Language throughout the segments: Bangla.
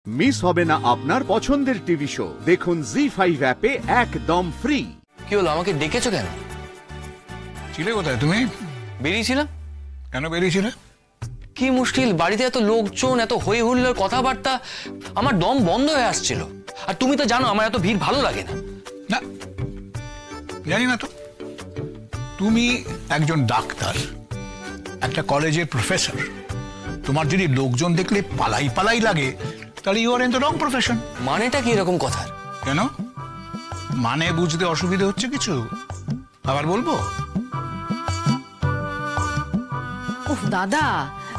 মিস হবে না আপনার পছন্দের টিভি শো। দেখুন জি5 অ্যাপে একদম ফ্রি। কি হলো, আমাকে ডেকেছো কেন? ছিলে কোথায় তুমি? বেরিয়েছিলাম। কেন বেরিয়েছিলে? কি মুশকিল, বাড়িতে এত লোকজন, এত হই হুল্লোড়, কথাবার্তা, আমার দম বন্ধ হয়ে আসছিল। আর তুমি তো জানো আমার এত ভিড় ভালো লাগে না। না জানি না তো। তুমি একজন ডাক্তার, একটা কলেজের প্রফেসর, তোমার যদি লোকজন দেখলে পালাই পালাই লাগে তাহলে you are in the wrong profession. মানেটা কি এরকম কথা? কেন, মানে বুঝতে অসুবিধা হচ্ছে কিছু? আবার বলবো? উফ দাদা,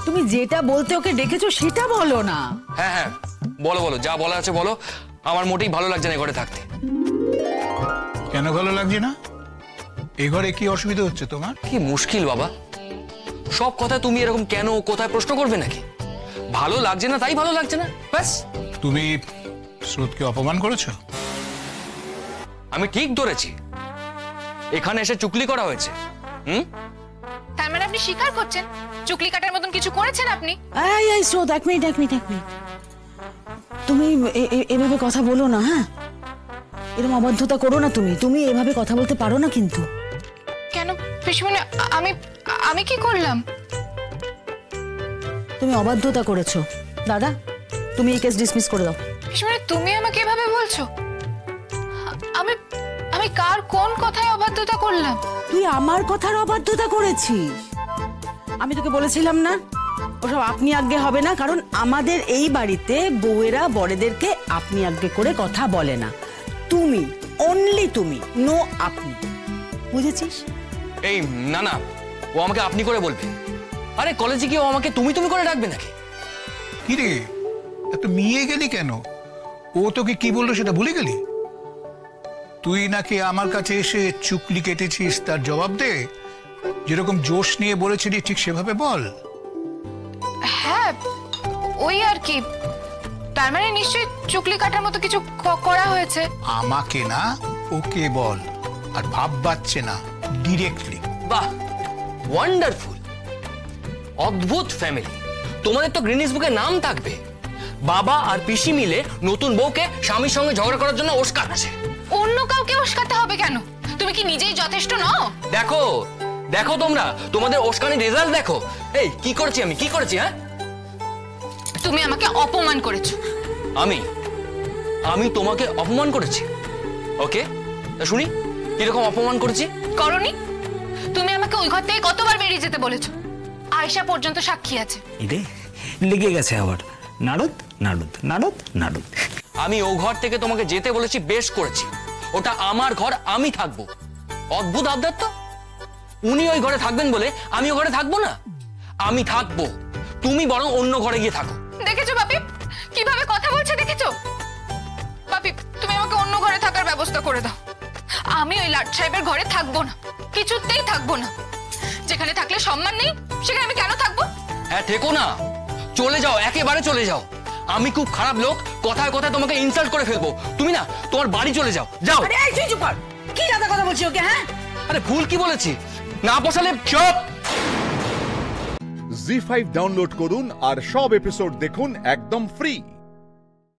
তুমি যেটা বলতে ওকে ডেকেছো সেটা বলো না। হ্যাঁ হ্যাঁ বলো বলো, যা বলা আছে বলো। আমার মোটেই ভালো লাগছে না ঘরে থাকতে। কেন ভালো লাগছে না? এই ঘরে কি অসুবিধা হচ্ছে তোমার? কি মুশকিল বাবা, সব কথা তুমি এরকম কেন কোথায় প্রশ্ন করবে নাকি? ভালো লাগছে না তাই ভালো লাগছে না, ব্যাস। তুমি স্রোতকে অপমান করেছো? আমি ঠিক ধরেছি, এখানে এসে চুগলি করা হয়েছে। তার মানে আপনি স্বীকার করছেন চুগলি কাটার মতন কিছু করেছেন আপনি? এই স্রোত, এক মিনিট। তুমি এভাবে কথা বলো না, হ্যাঁ? এরকম অবাধ্যতা করো না। তুমি এভাবে কথা বলতে পারো না কিন্তু। কেন পিসিমণি, আমি কি করলাম? তুমি অবাধ্যতা করেছো। দাদা, তুমি এই কেস ডিসমিস করে দাও। পিসিমণি, তুমি আমাকে এভাবে বলছো? আমি কার কোন কথায় অবাধ্যতা করলাম? তুই আমার কথার অবাধ্যতা করেছিস। আমি তোকে বলেছিলাম না ওসব আপনি আজ্ঞে হবে না, কারণ আমাদের এই বাড়িতে বউয়েরা বড়দেরকে আপনি আজ্ঞে করে কথা বলে না। তুমি, অনলি তুমি, নো আপনি, বুঝেছিস? এই না না, ও আমাকে আপনি করে বলবে। আরে কলেজে গিয়ে ও আমাকে তুমি তুমি করে ডাকবে নাকি? কি রে, এত মিয়ে গেলি কেন? ও তোকে কি বললো সেটা ভুলে গেলি? তুই নাকি আমার কাছে এসে চুকলি কেটেছিস, তার জবাব দে। যেরকম জোশ নিয়ে বলেছিলি ঠিক সেভাবে বল। হ্যাঁ ওই আর কি, তার মানে নিশ্চয়ই চুগলি কাটার মতো কিছু করা হয়েছে। আমাকে না, ওকে বল। আর ভাব বাচ্ছে না, ডিরেক্টলি। বাহ, ওয়ান্ডারফুল, অদ্ভুত ফ্যামিলি। তোমাদের তো গ্রিনিস বুকে নাম থাকবে। বাবা আর পিসি মিলে নতুন বউকে স্বামীর সঙ্গে ঝগড়া করার জন্য ওস্কাচ্ছে। অন্য কাউকে ওস্কাতে হবে কেন? তুমি কি নিজেই যথেষ্ট নও? দেখো দেখো, তোমরা তোমাদের ওস্কানির রেজাল্ট দেখো। এই কি করেছি আমি, কি করেছি? হ্যাঁ, তুমি আমাকে অপমান করেছো। আমি তোমাকে অপমান করেছি? ওকে, তা শুনি কিরকম অপমান করেছি। করনি? তুমি আমাকে ওই ঘর থেকে কতবার বেরিয়ে যেতে বলেছো, আয়েশা পর্যন্ত সাক্ষী আছে। এরে লেগে গেছে আবার। নারদ নারদ নারদ নারদ। আমি ও ঘর থেকে তোমাকে যেতে বলেছি, বেশ করেছি। ওটা আমার ঘর, আমি থাকবো। অদ্ভুত আবদার তো। উনি ওই ঘরে থাকবেন বলে আমি ও ঘরে থাকবো না? আমি থাকবো, তুমি বরং অন্য ঘরে গিয়ে থাকো। দেখেছো বাপি কিভাবে কথা বলছে, দেখেছো? বাপি, তুমি আমাকে অন্য ঘরে থাকার ব্যবস্থা করে দাও। আমি ওই লাট সাহেবের ঘরে থাকবো না, কিছুতেই থাকবো না। যেখানে থাকলে সম্মান নেই সেখানে আমি কেন থাকবো? হ্যাঁ থেকো না, চলে যাও, একেবারে চলে যাও। আমি খুব খারাপ লোক, কথায় কথায় তোমাকে ইনসাল্ট করে ফেলবো। তুমি না তোমার বাড়ি চলে যাও, যাও। আরে এই তুই চুপ কর, কি দাদা কথা বলছিস ওকে? হ্যাঁ, আরে ভুল কি বলেছি? না পোষালে চুপ। জি5 ডাউনলোড করুন আর সব এপিসোড দেখুন একদম ফ্রি।